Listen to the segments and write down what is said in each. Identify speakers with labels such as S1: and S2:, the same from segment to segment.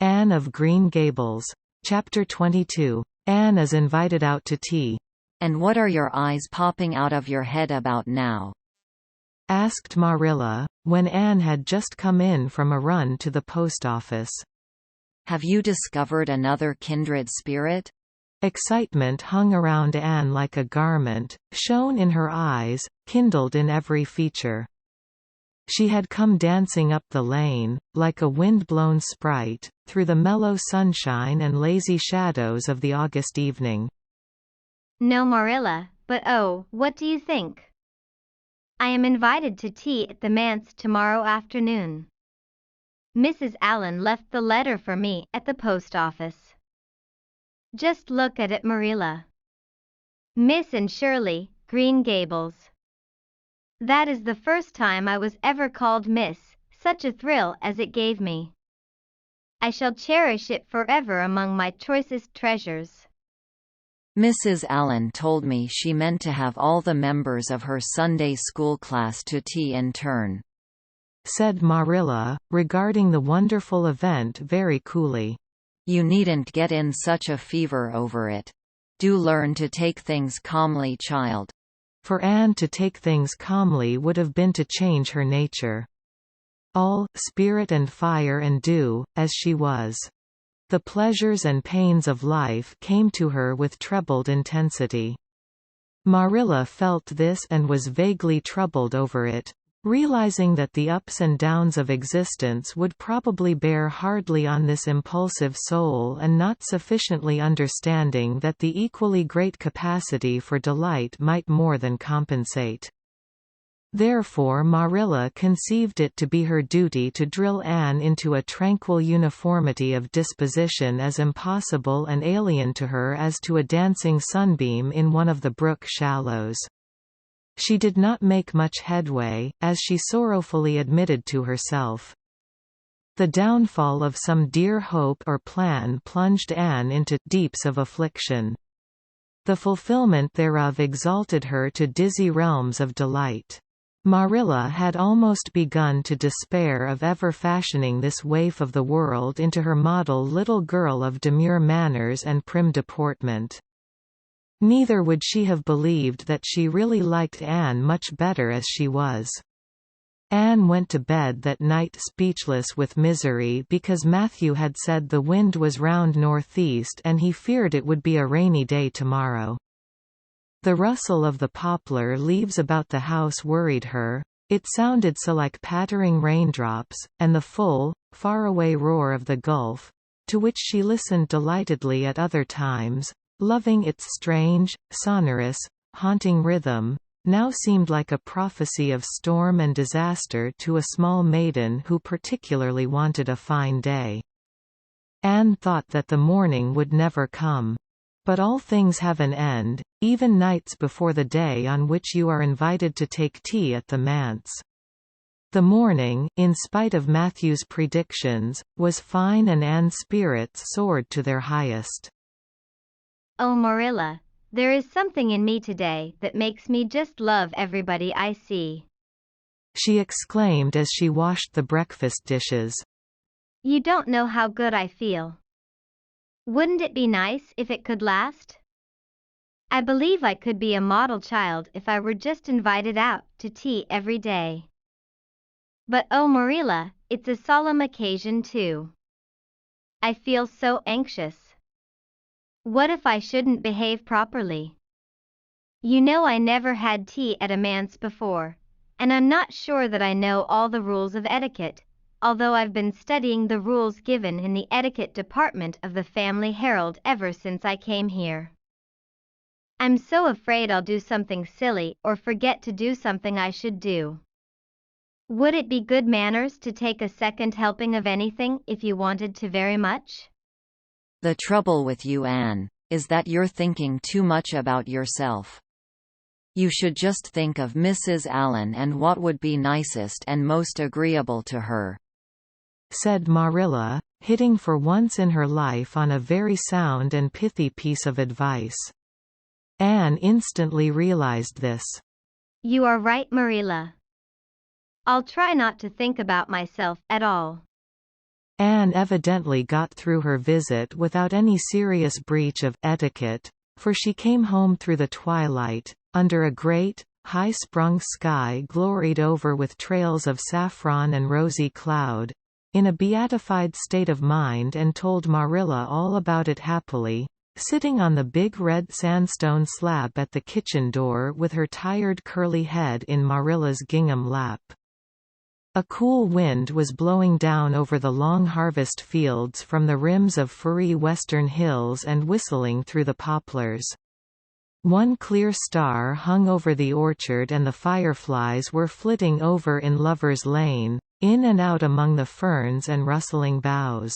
S1: Anne of Green Gables. Chapter 22. Anne is invited out to tea.
S2: "And what are your eyes popping out of your head about now?"
S1: asked Marilla, when Anne had just come in from a run to the post office.
S2: "Have you discovered another kindred spirit?"
S1: Excitement hung around Anne like a garment, shone in her eyes, kindled in every feature. She had come dancing up the lane, like a wind-blown sprite, through the mellow sunshine and lazy shadows of the August evening.
S3: "No, Marilla, but oh, what do you think? I am invited to tea at the manse tomorrow afternoon. Mrs. Allen left the letter for me at the post office. Just look at it, Marilla. Miss and Shirley, Green Gables. That is the first time I was ever called Miss, such a thrill as it gave me. I shall cherish it forever among my choicest treasures."
S2: "Mrs. Allen told me she meant to have all the members of her Sunday school class to tea in turn,"
S1: said Marilla, regarding the wonderful event very coolly.
S2: "You needn't get in such a fever over it. Do learn to take things calmly, child."
S1: For Anne to take things calmly would have been to change her nature. All spirit and fire and dew, as she was. The pleasures and pains of life came to her with trebled intensity. Marilla felt this and was vaguely troubled over it, realizing that the ups and downs of existence would probably bear hardly on this impulsive soul, and not sufficiently understanding that the equally great capacity for delight might more than compensate. Therefore Marilla conceived it to be her duty to drill Anne into a tranquil uniformity of disposition as impossible and alien to her as to a dancing sunbeam in one of the brook shallows. She did not make much headway, as she sorrowfully admitted to herself. The downfall of some dear hope or plan plunged Anne into deeps of affliction. The fulfillment thereof exalted her to dizzy realms of delight. Marilla had almost begun to despair of ever fashioning this waif of the world into her model little girl of demure manners and prim deportment. Neither would she have believed that she really liked Anne much better as she was. Anne went to bed that night speechless with misery because Matthew had said the wind was round northeast and he feared it would be a rainy day tomorrow. The rustle of the poplar leaves about the house worried her. It sounded so like pattering raindrops, and the full, faraway roar of the Gulf, to which she listened delightedly at other times, loving its strange, sonorous, haunting rhythm, now seemed like a prophecy of storm and disaster to a small maiden who particularly wanted a fine day. Anne thought that the morning would never come. But all things have an end, even nights before the day on which you are invited to take tea at the manse. The morning, in spite of Matthew's predictions, was fine and Anne's spirits soared to their highest.
S3: "Oh, Marilla, there is something in me today that makes me just love everybody I see,"
S1: she exclaimed as she washed the breakfast dishes.
S3: "You don't know how good I feel. Wouldn't it be nice if it could last? I believe I could be a model child if I were just invited out to tea every day. But oh, Marilla, it's a solemn occasion too. I feel so anxious. What if I shouldn't behave properly? You know I never had tea at a manse before, and I'm not sure that I know all the rules of etiquette, although I've been studying the rules given in the etiquette department of the Family Herald ever since I came here. I'm so afraid I'll do something silly or forget to do something I should do. Would it be good manners to take a second helping of anything if you wanted to very much?"
S2: "The trouble with you, Anne, is that you're thinking too much about yourself. You should just think of Mrs. Allen and what would be nicest and most agreeable to her,"
S1: said Marilla, hitting for once in her life on a very sound and pithy piece of advice. Anne instantly realized this.
S3: "You are right, Marilla. I'll try not to think about myself at all.
S1: Anne evidently got through her visit without any serious breach of etiquette, for she came home through the twilight, under a great, high-sprung sky gloried over with trails of saffron and rosy cloud, in a beatified state of mind, and told Marilla all about it happily, sitting on the big red sandstone slab at the kitchen door with her tired curly head in Marilla's gingham lap. A cool wind was blowing down over the long harvest fields from the rims of furry western hills and whistling through the poplars. One clear star hung over the orchard, and the fireflies were flitting over in Lover's Lane, in and out among the ferns and rustling boughs.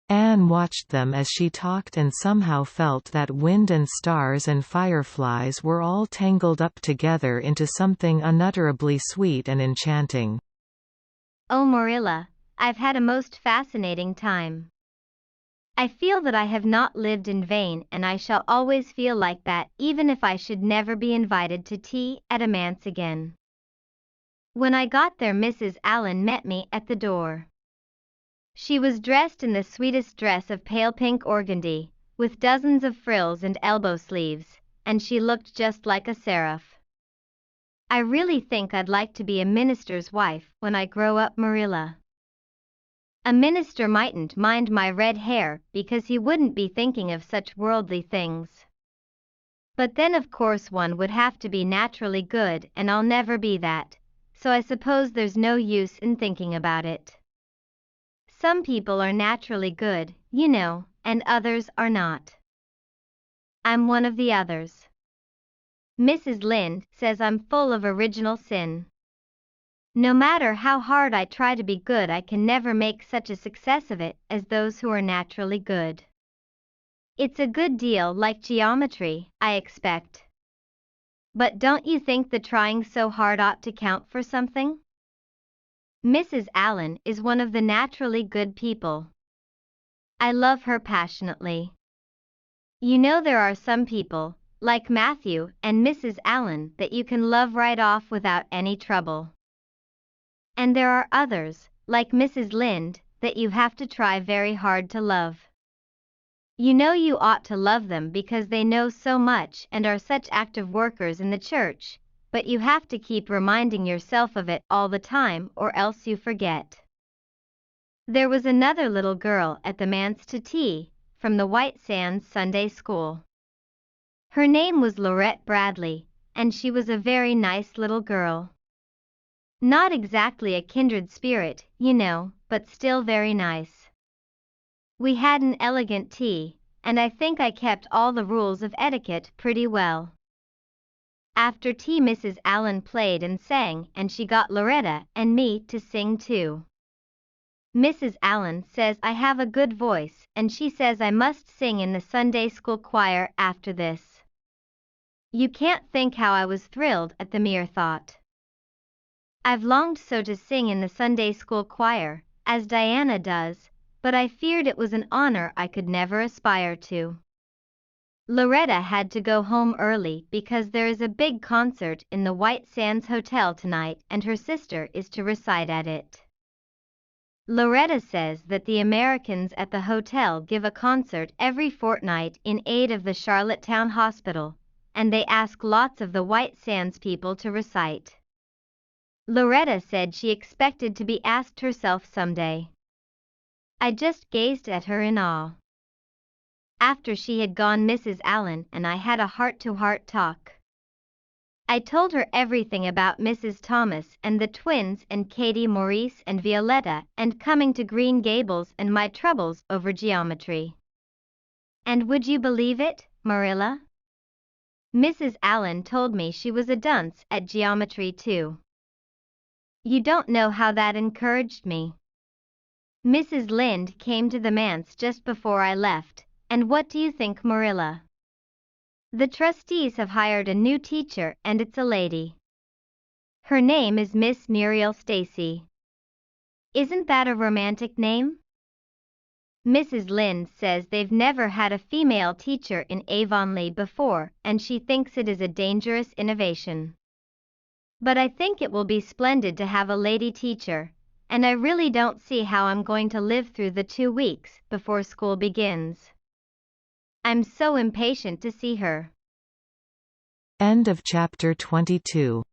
S1: Anne watched them as she talked and somehow felt that wind and stars and fireflies were all tangled up together into something unutterably sweet and enchanting.
S3: Oh, Marilla, I've had a most fascinating time. I feel that I have not lived in vain, and I shall always feel like that even if I should never be invited to tea at a manse again. When I got there, Mrs. Allen met me at the door. She was dressed in the sweetest dress of pale pink organdy, with dozens of frills and elbow sleeves, and she looked just like a seraph. I really think I'd like to be a minister's wife when I grow up, Marilla. A minister mightn't mind my red hair because he wouldn't be thinking of such worldly things. But then of course one would have to be naturally good, and I'll never be that, so I suppose there's no use in thinking about it. Some people are naturally good, you know, and others are not. I'm one of the others. Mrs. Lynde says I'm full of original sin. No matter how hard I try to be good, I can never make such a success of it as those who are naturally good. It's a good deal like geometry, I expect. But don't you think the trying so hard ought to count for something? Mrs. Allen is one of the naturally good people. I love her passionately. You know, there are some people, like Matthew and Mrs. Allen, that you can love right off without any trouble. And there are others, like Mrs. Lynde, that you have to try very hard to love. You know you ought to love them because they know so much and are such active workers in the church, but you have to keep reminding yourself of it all the time or else you forget. There was another little girl at the manse to tea, from the White Sands Sunday School. Her name was Lorette Bradley, and she was a very nice little girl. Not exactly a kindred spirit, you know, but still very nice. We had an elegant tea, and I think I kept all the rules of etiquette pretty well. After tea, Mrs. Allen played and sang, and she got Loretta and me to sing too. Mrs. Allen says I have a good voice, and she says I must sing in the Sunday school choir after this. You can't think how I was thrilled at the mere thought. I've longed so to sing in the Sunday school choir, as Diana does, but I feared it was an honor I could never aspire to. Loretta had to go home early because there is a big concert in the White Sands Hotel tonight, and her sister is to recite at it. Loretta says that the Americans at the hotel give a concert every fortnight in aid of the Charlottetown Hospital, and they ask lots of the White Sands people to recite. Loretta said she expected to be asked herself someday. I just gazed at her in awe. After she had gone, Mrs. Allen and I had a heart-to-heart talk. I told her everything about Mrs. Thomas and the twins and Katie Maurice and Violetta and coming to Green Gables and my troubles over geometry. And would you believe it, Marilla? Mrs. Allen told me she was a dunce at geometry too. You don't know how that encouraged me. Mrs. Lynde came to the manse just before I left, and what do you think, Marilla? The trustees have hired a new teacher, and it's a lady. Her name is Miss Muriel Stacy. Isn't that a romantic name? Mrs. Lynde says they've never had a female teacher in Avonlea before, and she thinks it is a dangerous innovation. But I think it will be splendid to have a lady teacher, and I really don't see how I'm going to live through the 2 weeks before school begins. I'm so impatient to see her.
S1: End of chapter 22.